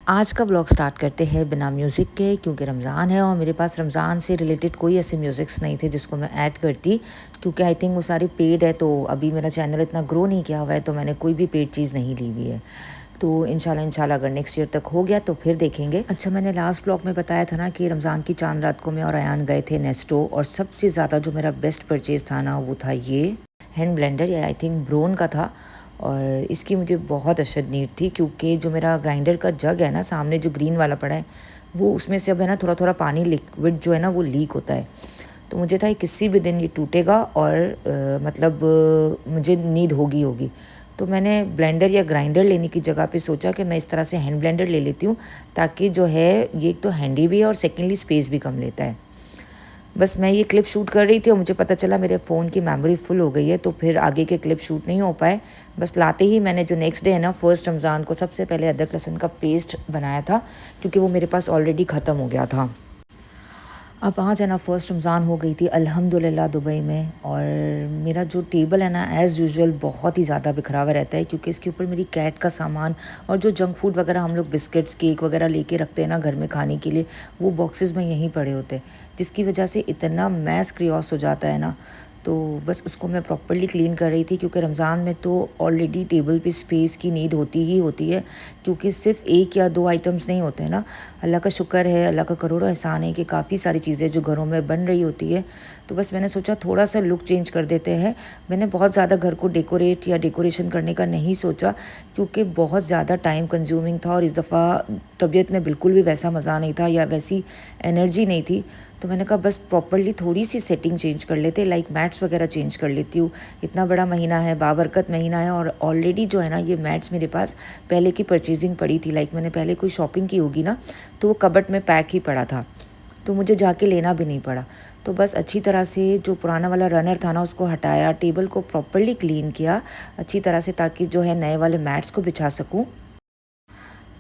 आज का vlog start करते हैं बिना म्यूज़िक के, क्योंकि रमज़ान है और मेरे पास रमज़ान से रिलेटेड कोई ऐसे म्यूज़िक्स नहीं थे जिसको मैं ऐड करती, क्योंकि आई थिंक वो सारी पेड है। तो अभी मेरा चैनल इतना ग्रो नहीं किया हुआ है, तो मैंने कोई भी पेड चीज़ नहीं ली हुई है। तो इंशाल्लाह अगर नेक्स्ट ईयर तक हो गया तो फिर देखेंगे। अच्छा, मैंने लास्ट ब्लॉग में बताया था ना कि रमज़ान की चांद रात को मैं और अयान गए थे नेस्टो, और सबसे ज़्यादा जो मेरा बेस्ट परचेज़ था ना वो था ये हैंड ब्लेंडर, या आई थिंक ब्रोन का था। और इसकी मुझे बहुत अशद नीड थी, क्योंकि जो मेरा ग्राइंडर का जग है ना सामने जो ग्रीन वाला पड़ा है, वो उसमें से अब है ना थोड़ा थोड़ा पानी लिक्विड जो है ना वो लीक होता है। तो मुझे था कि किसी भी दिन ये टूटेगा और मुझे नीड होगी। तो मैंने ब्लेंडर या ग्राइंडर लेने की जगह पे सोचा कि मैं इस तरह से हैंड ब्लेंडर ले लेती हूँ, ताकि जो है ये एक तो हैंडी भी है और सेकेंडली स्पेस भी कम लेता है। बस मैं ये क्लिप शूट कर रही थी और मुझे पता चला मेरे फ़ोन की मेमोरी फुल हो गई है, तो फिर आगे के क्लिप शूट नहीं हो पाए। बस लाते ही मैंने जो नेक्स्ट डे है ना फर्स्ट रमज़ान को सबसे पहले अदरक लहसुन का पेस्ट बनाया था, क्योंकि वो मेरे पास ऑलरेडी ख़त्म हो गया था। अब आज है ना फर्स्ट रमज़ान हो गई थी अल्हम्दुलिल्लाह दुबई में, और मेरा जो टेबल है ना एज़ यूजुअल बहुत ही ज़्यादा बिखरा हुआ रहता है, क्योंकि इसके ऊपर मेरी कैट का सामान और जो जंक फूड वगैरह हम लोग बिस्किट्स केक वगैरह लेके रखते हैं ना घर में खाने के लिए, वो बॉक्सेस में यहीं पड़े होते हैं, जिसकी वजह से इतना मैस क्रियोस हो जाता है ना। तो बस उसको मैं प्रॉपर्ली क्लीन कर रही थी, क्योंकि रमज़ान में तो ऑलरेडी टेबल पे स्पेस की नीड होती ही होती है, क्योंकि सिर्फ एक या दो आइटम्स नहीं होते हैं ना। अल्लाह का शुक्र है, अल्लाह का करोड़ों एहसान है कि काफ़ी सारी चीज़ें जो घरों में बन रही होती है। तो बस मैंने सोचा थोड़ा सा लुक चेंज कर देते हैं। मैंने बहुत ज़्यादा घर को डेकोरेट या डेकोरेशन करने का नहीं सोचा, क्योंकि बहुत ज़्यादा टाइम कंज्यूमिंग था और इस दफ़ा तबीयत में बिल्कुल भी वैसा मज़ा नहीं था या वैसी एनर्जी नहीं थी। तो मैंने कहा बस प्रॉपर्ली थोड़ी सी सेटिंग चेंज कर लेते, लाइक मैट्स वगैरह चेंज कर लेती हूँ। इतना बड़ा महीना है, बाबरकत महीना है, और ऑलरेडी जो है ना ये मैट्स मेरे पास पहले की परचेजिंग पड़ी थी, लाइक मैंने पहले कोई शॉपिंग की होगी ना, तो वो कबर्ड में पैक ही पड़ा था, तो मुझे जाके लेना भी नहीं पड़ा। तो बस अच्छी तरह से जो पुराना वाला रनर था ना उसको हटाया, टेबल को प्रॉपर्ली क्लीन किया अच्छी तरह से, ताकि जो है नए वाले मैट्स को बिछा सकूँ।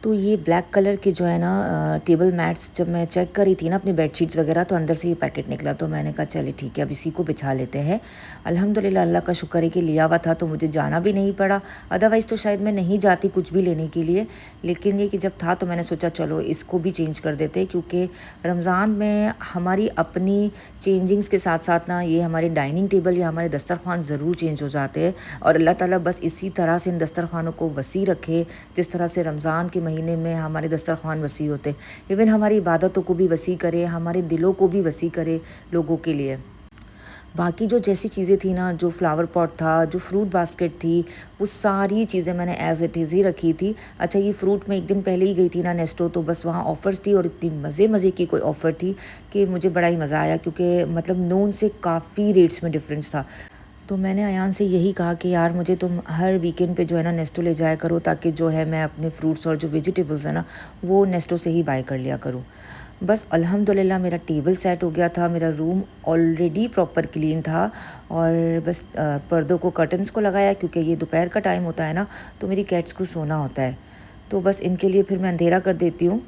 तो ये ब्लैक कलर के जो है ना टेबल मैट्स जब मैं चेक करी थी ना अपनी बेडशीट्स वगैरह, तो अंदर से ये पैकेट निकला, तो मैंने कहा चलिए ठीक है अब इसी को बिछा लेते हैं। अल्हम्दुलिल्लाह अल्लाह का शुक्र है कि लिया हुआ था तो मुझे जाना भी नहीं पड़ा, अदरवाइज़ तो शायद मैं नहीं जाती कुछ भी लेने के लिए। लेकिन ये कि जब था तो मैंने सोचा चलो इसको भी चेंज कर देते, क्योंकि रमज़ान में हमारी अपनी चेंजिंग्स के साथ साथ ना ये हमारे डाइनिंग टेबल या हमारे दस्तरखान ज़रूर चेंज हो जाते हैं। और अल्लाह ताला बस इसी तरह से इन दस्तरखानों को वसी रखे, जिस तरह से रमज़ान के महीने में हमारे दस्तरखान वसी होते, इवन हमारी इबादतों को भी वसी करे, हमारे दिलों को भी वसी करे लोगों के लिए। बाकी जो जैसी चीज़ें थी ना, जो फ्लावर पॉट था, जो फ्रूट बास्केट थी, वो सारी चीज़ें मैंने एज़ इट इज़ ही रखी थी। अच्छा, ये फ्रूट में एक दिन पहले ही गई थी ना नेस्टो, तो बस वहाँ ऑफ़र्स थी और इतनी मज़े की कोई ऑफ़र थी कि मुझे बड़ा ही मज़ा आया, क्योंकि मतलब नोन से काफ़ी रेट्स में डिफरेंस था। तो मैंने अयान से यही कहा कि यार मुझे तुम हर वीकेंड पे जो है ना नेस्टो ले जाया करो, ताकि जो है मैं अपने फ्रूट्स और जो वेजिटेबल्स है ना वो नेस्टो से ही बाय कर लिया करूँ। बस अल्हम्दुलिल्लाह मेरा टेबल सेट हो गया था, मेरा रूम ऑलरेडी प्रॉपर क्लीन था, और बस पर्दों को कर्टन्स को लगाया, क्योंकि ये दोपहर का टाइम होता है ना, तो मेरी कैट्स को सोना होता है, तो बस इनके लिए फिर मैं अंधेरा कर देती हूँ,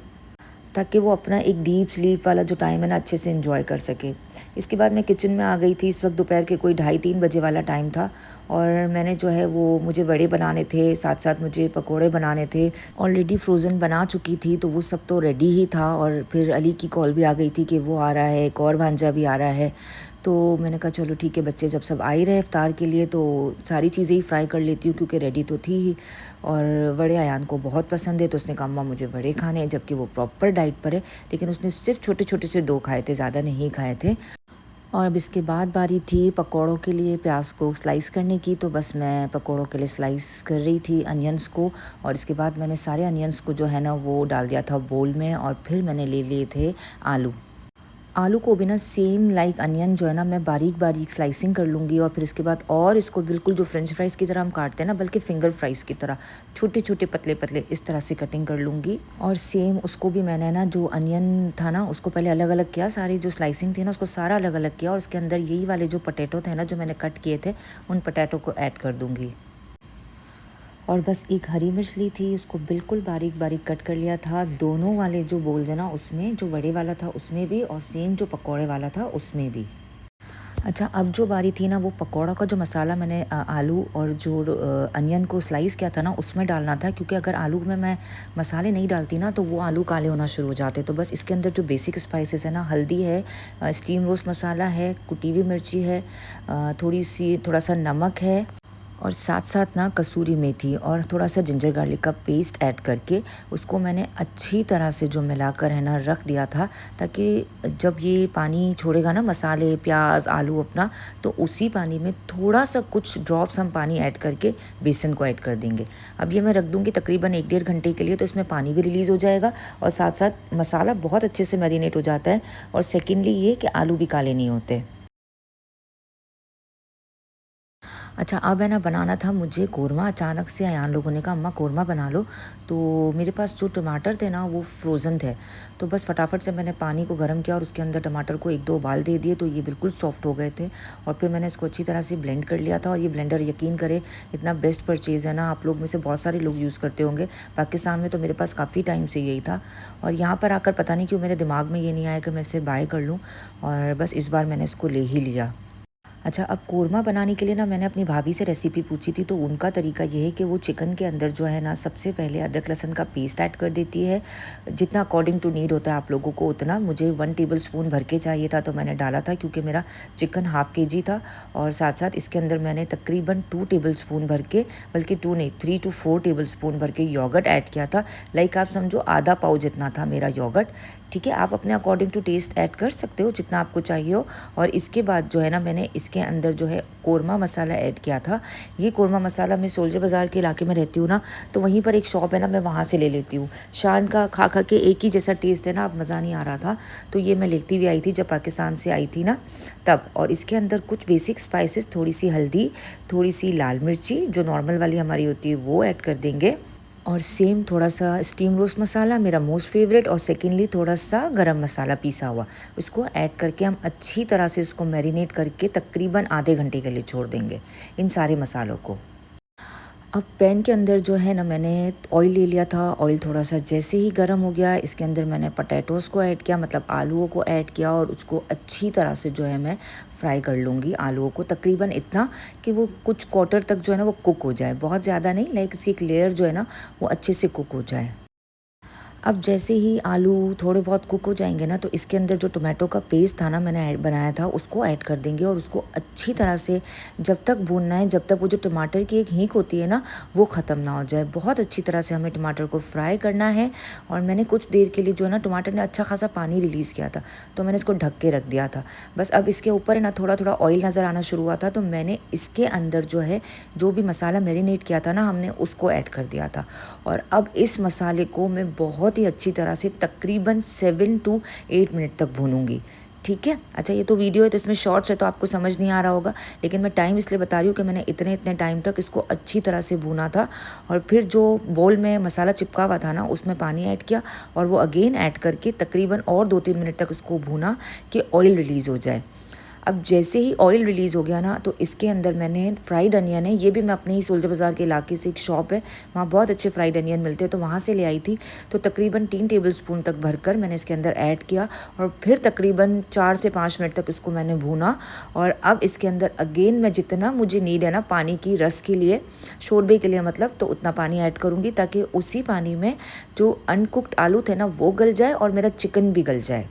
ताकि वो अपना एक डीप स्लीप वाला जो टाइम है ना अच्छे से एंजॉय कर सके। इसके बाद मैं किचन में आ गई थी। इस वक्त दोपहर के कोई 2:30-3 बजे वाला टाइम था, और मैंने जो है वो मुझे वड़े बनाने थे, साथ साथ मुझे पकोड़े बनाने थे। ऑलरेडी फ्रोज़न बना चुकी थी तो वो सब तो रेडी ही था, और फिर अली की कॉल भी आ गई थी कि वो आ रहा है, एक और भांजा भी आ रहा है। तो मैंने कहा चलो ठीक है, बच्चे जब सब आ ही रहे इफ्तार के लिए तो सारी चीज़ें ही फ्राई कर लेती हूँ, क्योंकि रेडी तो थी ही। और वड़े अयान को बहुत पसंद है, तो उसने कहा अम्मा मुझे वड़े खाने हैं, जबकि वो प्रॉपर डाइट पर है, लेकिन उसने सिर्फ छोटे छोटे से 2 खाए थे, ज़्यादा नहीं खाए थे। और अब इसके बाद बारी थी पकौड़ों के लिए प्याज को स्लाइस करने की, तो बस मैं पकौड़ों के लिए स्लाइस कर रही थी अनियंस को, और इसके बाद मैंने सारे अनियंस को जो है ना वो डाल दिया था बोल में, और फिर मैंने ले लिए थे आलू। आलू को भी ना सेम लाइक अनियन जो है ना मैं बारीक बारीक स्लाइसिंग कर लूँगी, और फिर इसके बाद और इसको बिल्कुल जो फ्रेंच फ्राइज़ की तरह हम काटते हैं ना, बल्कि फिंगर फ्राइज़ की तरह छोटे छोटे पतले पतले इस तरह से कटिंग कर लूँगी। और सेम उसको भी मैंने ना जो अनियन था ना उसको पहले अलग अलग किया, सारी जो स्लाइसिंग थी ना उसको सारा अलग अलग किया, और उसके अंदर यही वाले जो पटेटो थे ना जो मैंने कट किए थे, उन पटेटो को ऐड कर दूँगी। और बस एक हरी मिर्च ली थी, उसको बिल्कुल बारीक बारीक कट कर लिया था, दोनों वाले जो बोल्स है ना उसमें, जो बड़े वाला था उसमें भी, और सेम जो पकौड़े वाला था उसमें भी। अच्छा, अब जो बारी थी ना वो पकौड़ा का जो मसाला मैंने आलू और जो अनियन को स्लाइस किया था ना उसमें डालना था, क्योंकि अगर आलू में मैं मसाले नहीं डालती ना तो वो आलू काले होना शुरू हो जाते। तो बस इसके अंदर जो बेसिक स्पाइसेस है ना, हल्दी है, स्टीम रोस्ट मसाला है, कुटी हुई मिर्ची है, थोड़ा सा नमक है, और साथ साथ ना कसूरी मेथी और थोड़ा सा जिंजर गार्लिक का पेस्ट ऐड करके उसको मैंने अच्छी तरह से जो मिलाकर है ना रख दिया था, ताकि जब ये पानी छोड़ेगा ना मसाले प्याज आलू अपना, तो उसी पानी में थोड़ा सा कुछ ड्रॉप्स हम पानी ऐड करके बेसन को ऐड कर देंगे। अब ये मैं रख दूँगी तकरीबन 1-1.5 घंटे के लिए, तो इसमें पानी भी रिलीज़ हो जाएगा और साथ साथ मसाला बहुत अच्छे से मैरिनेट हो जाता है। और सेकेंडली ये कि आलू भी काले नहीं होते। अच्छा, अब है ना बनाना था मुझे कोरमा। अचानक से अयान लोगों ने कहा अम्मा कोरमा बना लो। तो मेरे पास जो टमाटर थे ना वो फ्रोज़न थे। तो बस फटाफट से मैंने पानी को गर्म किया और उसके अंदर टमाटर को 1-2 उबाल दे दिए, तो ये बिल्कुल सॉफ्ट हो गए थे। और फिर मैंने इसको अच्छी तरह से ब्लेंड कर लिया था। और ये ब्लेंडर यकीन करें इतना बेस्ट परचेज़ है ना, आप लोग में से बहुत सारे लोग यूज़ करते होंगे। पाकिस्तान में तो मेरे पास काफ़ी टाइम से यही था, और यहाँ पर आकर पता नहीं क्यों मेरे दिमाग में ये नहीं आया कि मैं इसे बाय कर लूँ, और बस इस बार मैंने इसको ले ही लिया। अच्छा, अब कोरमा बनाने के लिए ना मैंने अपनी भाभी से रेसिपी पूछी थी, तो उनका तरीका ये है कि वो चिकन के अंदर जो है ना सबसे पहले अदरक लहसुन का पेस्ट ऐड कर देती है। जितना अकॉर्डिंग टू नीड होता है आप लोगों को उतना। मुझे 1 टेबल स्पून भर के चाहिए था, तो मैंने डाला था क्योंकि मेरा चिकन हाफ़ केजी था। और साथ साथ इसके अंदर मैंने तकरीबन 2 टेबल स्पून भर के, बल्कि 2 नहीं 3 to 4 टेबल स्पून भर के योगर्ट ऐड किया था। लाइक आप समझो आधा पाव जितना था मेरा योगर्ट। ठीक है, आप अपने अकॉर्डिंग टू टेस्ट ऐड कर सकते हो जितना आपको चाहिए हो। और इसके बाद जो है ना मैंने इसके अंदर जो है कोरमा मसाला ऐड किया था। ये कोरमा मसाला मैं सोल्जर बाज़ार के इलाके में रहती हूँ ना, तो वहीं पर एक शॉप है ना, मैं वहाँ से ले लेती हूँ। शान का खा खा के एक ही जैसा टेस्ट है ना, अब मज़ा नहीं आ रहा था, तो ये मैं लेती हुई आई थी जब पाकिस्तान से आई थी ना तब। और इसके अंदर कुछ बेसिक स्पाइसेस, थोड़ी सी हल्दी, थोड़ी सी लाल मिर्ची जो नॉर्मल वाली हमारी होती है वो ऐड कर देंगे, और सेम थोड़ा सा स्टीम रोस्ट मसाला मेरा मोस्ट फेवरेट, और सेकेंडली थोड़ा सा गरम मसाला पीसा हुआ, इसको ऐड करके हम अच्छी तरह से इसको मैरिनेट करके तकरीबन आधे घंटे के लिए छोड़ देंगे इन सारे मसालों को। अब पैन के अंदर जो है ना मैंने ऑयल ले लिया था। ऑयल थोड़ा सा जैसे ही गर्म हो गया, इसके अंदर मैंने पोटैटोज़ को ऐड किया, मतलब आलूओं को ऐड किया, और उसको अच्छी तरह से जो है मैं फ्राई कर लूँगी आलूओं को, तकरीबन इतना कि वो कुछ क्वार्टर तक जो है ना वो कुक हो जाए, बहुत ज़्यादा नहीं, लाइक इसकी एक लेयर जो है ना वो अच्छे से कुक हो जाए। अब जैसे ही आलू थोड़े बहुत कुक हो जाएंगे ना, तो इसके अंदर जो टोमेटो का पेस्ट था ना मैंने बनाया था उसको ऐड कर देंगे, और उसको अच्छी तरह से जब तक भूनना है जब तक वो जो टमाटर की एक हींग होती है ना वो ख़त्म ना हो जाए। बहुत अच्छी तरह से हमें टमाटर को फ्राई करना है। और मैंने कुछ देर के लिए जो है ना टमाटर ने अच्छा खासा पानी रिलीज़ किया था, तो मैंने इसको ढक के रख दिया था। बस अब इसके ऊपर है ना थोड़ा थोड़ा ऑयल नज़र आना शुरू हुआ था, तो मैंने इसके अंदर जो है जो भी मसाला मैरिनेट किया था ना हमने उसको ऐड कर दिया था। और अब इस मसाले को मैं बहुत ही अच्छी तरह से तकरीबन 7 to 8 मिनट तक भूनूंगी। ठीक है। अच्छा, ये तो वीडियो है तो इसमें शॉर्ट्स है तो आपको समझ नहीं आ रहा होगा, लेकिन मैं टाइम इसलिए बता रही हूँ कि मैंने इतने इतने टाइम तक इसको अच्छी तरह से भूना था। और फिर जो बोल में मसाला चिपका हुआ था ना उसमें पानी ऐड किया, और वो अगेन ऐड करके तकरीबन और 2-3 मिनट तक उसको भूना कि ऑयल रिलीज़ हो जाए। अब जैसे ही ऑयल रिलीज़ हो गया ना, तो इसके अंदर मैंने फ्राइड अनियन है, ये भी मैं अपने ही सोल्जर बाज़ार के इलाके से एक शॉप है वहाँ बहुत अच्छे फ्राइड अनियन मिलते हैं, तो वहाँ से ले आई थी। तो तकरीबन 3 टेबल स्पून तक भरकर मैंने इसके अंदर ऐड किया, और फिर तकरीबन 4 से 5 मिनट तक इसको मैंने भूना। और अब इसके अंदर अगेन मैं जितना मुझे नीड है ना पानी की, रस के लिए, शोरबे के लिए मतलब, तो उतना पानी ऐड करूँगी, ताकि उसी पानी में जो अनकुक्ड आलू थे ना वो गल जाए और मेरा चिकन भी गल जाए।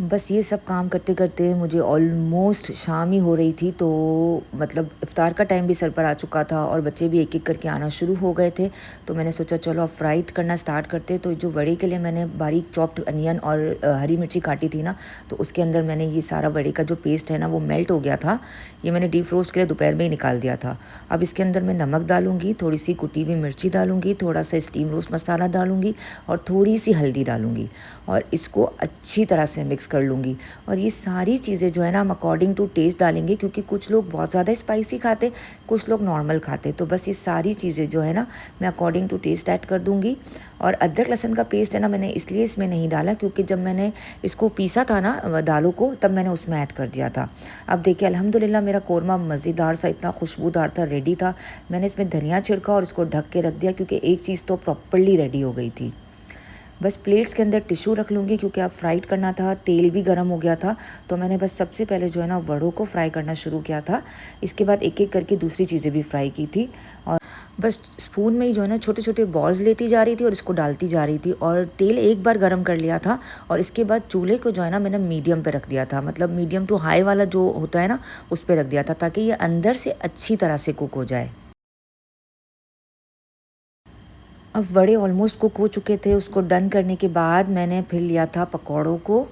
बस ये सब काम करते करते मुझे ऑलमोस्ट शाम ही हो रही थी, तो मतलब इफ़्तार का टाइम भी सर पर आ चुका था, और बच्चे भी एक एक करके आना शुरू हो गए थे। तो मैंने सोचा चलो अब फ्राइड करना स्टार्ट करते। तो जो वड़े के लिए मैंने बारीक चॉप्ड अनियन और हरी मिर्ची काटी थी ना, तो उसके अंदर मैंने ये सारा वड़े का जो पेस्ट है ना वो मेल्ट हो गया था। ये मैंने डीप रोस्ट के लिए दोपहर में ही निकाल दिया था। अब इसके अंदर मैं नमक डालूंगी, थोड़ी सी कुटी हुई मिर्ची डालूंगी, थोड़ा सा स्टीम रोस्ट मसाला डालूंगी, और थोड़ी सी हल्दी डालूंगी, और इसको अच्छी तरह से मिक्स कर लूँगी। और ये सारी चीज़ें जो है ना हम अकॉर्डिंग टू टेस्ट डालेंगे, क्योंकि कुछ लोग बहुत ज़्यादा स्पाइसी खाते, कुछ लोग नॉर्मल खाते। तो बस ये सारी चीज़ें जो है ना मैं अकॉर्डिंग टू टेस्ट ऐड कर दूँगी। और अदरक लहसुन का पेस्ट है ना मैंने इसलिए इसमें नहीं डाला, क्योंकि जब मैंने इसको पीसा था ना दालों को, तब मैंने उसमें ऐड कर दिया था। अब देखिए अल्हम्दुलिल्लाह मेरा कोरमा मज़ेदार सा, इतना खुशबूदार था, रेडी था। मैंने इसमें धनिया छिड़का और इसको ढक के रख दिया, क्योंकि एक चीज़ तो प्रॉपरली रेडी हो गई थी। बस प्लेट्स के अंदर टिश्यू रख लूँगी क्योंकि अब फ्राइड करना था, तेल भी गर्म हो गया था। तो मैंने बस सबसे पहले जो है ना वड़ों को फ्राई करना शुरू किया था। इसके बाद एक-एक करके दूसरी चीज़ें भी फ्राई की थी और बस स्पून में ही जो है ना छोटे-छोटे बॉल्स लेती जा रही थी और इसको डालती जा रही थी और तेल एक बार गरम कर लिया था और इसके बाद चूल्हे को जो है ना मैंने मीडियम पे रख दिया था। मतलब मीडियम टू हाई वाला जो होता है ना, उस पे रख दिया था ताकि ये अंदर से अच्छी तरह से कुक हो जाए। अब वड़े ऑलमोस्ट कुक हो चुके थे, उसको डन करने के बाद मैंने फिर लिया था पकौड़ों को।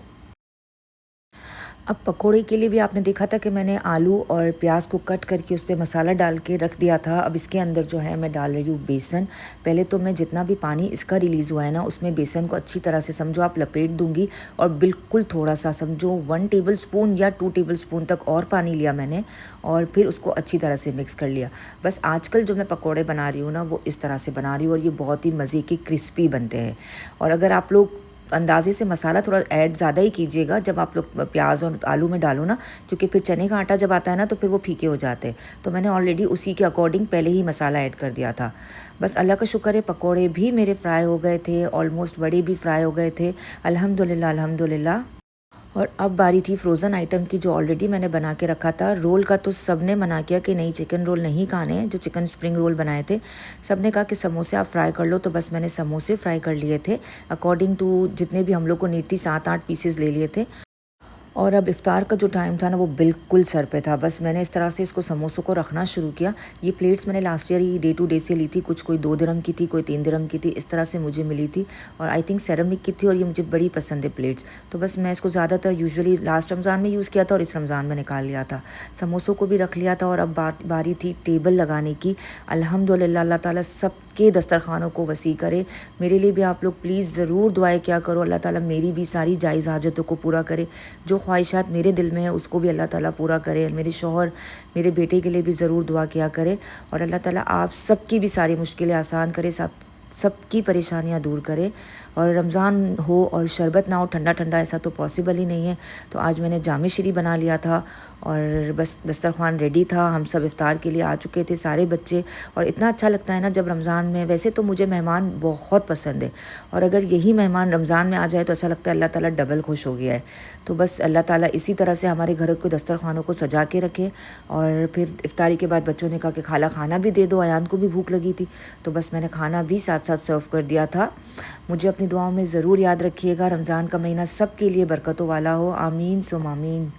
अब पकोड़े के लिए भी आपने देखा था कि मैंने आलू और प्याज को कट करके उस पे मसाला डाल के रख दिया था। अब इसके अंदर जो है मैं डाल रही हूँ बेसन। पहले तो मैं जितना भी पानी इसका रिलीज़ हुआ है ना, उसमें बेसन को अच्छी तरह से समझो आप लपेट दूँगी और बिल्कुल थोड़ा-सा समझो 1 टेबलस्पून या 2 टेबलस्पून तक और पानी लिया मैंने और फिर उसको अच्छी तरह से मिक्स कर लिया। बस आजकल जो मैं पकोड़े बना रही हूँ ना, वो इस तरह से बना रही हूँ और ये बहुत ही मज़े के क्रिस्पी बनते हैं। और अगर आप लोग अंदाज़े से मसाला थोड़ा ऐड ज़्यादा ही कीजिएगा जब आप लोग प्याज और आलू में डालो ना, क्योंकि फिर चने का आटा जब आता है ना तो फिर वो फीके हो जाते हैं। तो मैंने ऑलरेडी उसी के अकॉर्डिंग पहले ही मसाला ऐड कर दिया था। बस अल्लाह का शुक्र है पकोड़े भी मेरे फ्राई हो गए थे, ऑलमोस्ट वड़े भी फ्राई हो गए थे। अल्हम्दुलिल्लाह अल्हम्दुलिल्लाह। और अब बारी थी फ्रोज़न आइटम की जो ऑलरेडी मैंने बना के रखा था। रोल का तो सबने मना किया कि नहीं चिकन रोल नहीं खाने हैं, जो चिकन स्प्रिंग रोल बनाए थे। सबने कहा कि समोसे आप फ्राई कर लो, तो बस मैंने समोसे फ्राई कर लिए थे। अकॉर्डिंग टू जितने भी हम लोग को नीड थी 7-8 पीसेस ले लिए थे। और अब इफ़्तार का जो टाइम था ना वो बिल्कुल सर पे था। बस मैंने इस तरह से इसको समोसों को रखना शुरू किया। ये प्लेट्स मैंने लास्ट ईयर ही डे टू डे से ली थी, कुछ कोई 2 दिरहम की थी, कोई 3 दिरहम की थी, इस तरह से मुझे मिली थी और आई थिंक सेरेमिक की थी और ये मुझे बड़ी पसंद है प्लेट्स। तो बस मैं इसको ज़्यादातर यूजुअली लास्ट रमज़ान में यूज़ किया था और इस रमज़ान में निकाल लिया था। समोसों को भी रख लिया था और अब बारी थी टेबल लगाने की। अल्हम्दुलिल्लाह अल्लाह ताला सबके दस्तरखानों को वसी करे। मेरे लिए भी आप लोग प्लीज़ ज़रूर दुआएँ किया करो, अल्लाह ताला मेरी भी सारी जायज़ हाजतों को पूरा करे। जो ख्वाहिशात मेरे दिल में है उसको भी अल्लाह ताला पूरा करे। मेरे शौहर, मेरे बेटे के लिए भी ज़रूर दुआ किया करे और अल्लाह ताला आप सबकी भी सारी मुश्किलें आसान करे, सबकी परेशानियां दूर करे। और रमज़ान हो और शरबत ना हो, ठंडा ठंडा, ऐसा तो पॉसिबल ही नहीं है। तो आज मैंने जामे शीरी बना लिया था और बस दस्तरखान रेडी था। हम सब इफ़्तार के लिए आ चुके थे, सारे बच्चे। और इतना अच्छा लगता है ना जब रमज़ान में, वैसे तो मुझे मेहमान बहुत पसंद है और अगर यही मेहमान रमज़ान में आ जाए तो ऐसा लगता है अल्लाह ताला डबल खुश हो गया है। तो बस अल्लाह ताला इसी तरह से हमारे घर को दस्तरखानों को सजा के रखे। और फिर इफ़्तारी के बाद बच्चों ने कहा कि खाला खाना भी दे दो, अयान को भी भूख लगी थी। तो बस मैंने खाना भी साथ साथ सर्व कर दिया था। मुझे अपनी दुआओं में ज़रूर याद रखिएगा। रमज़ान का महीना सबके लिए बरकतों वाला हो। आमीन सुम आमीन।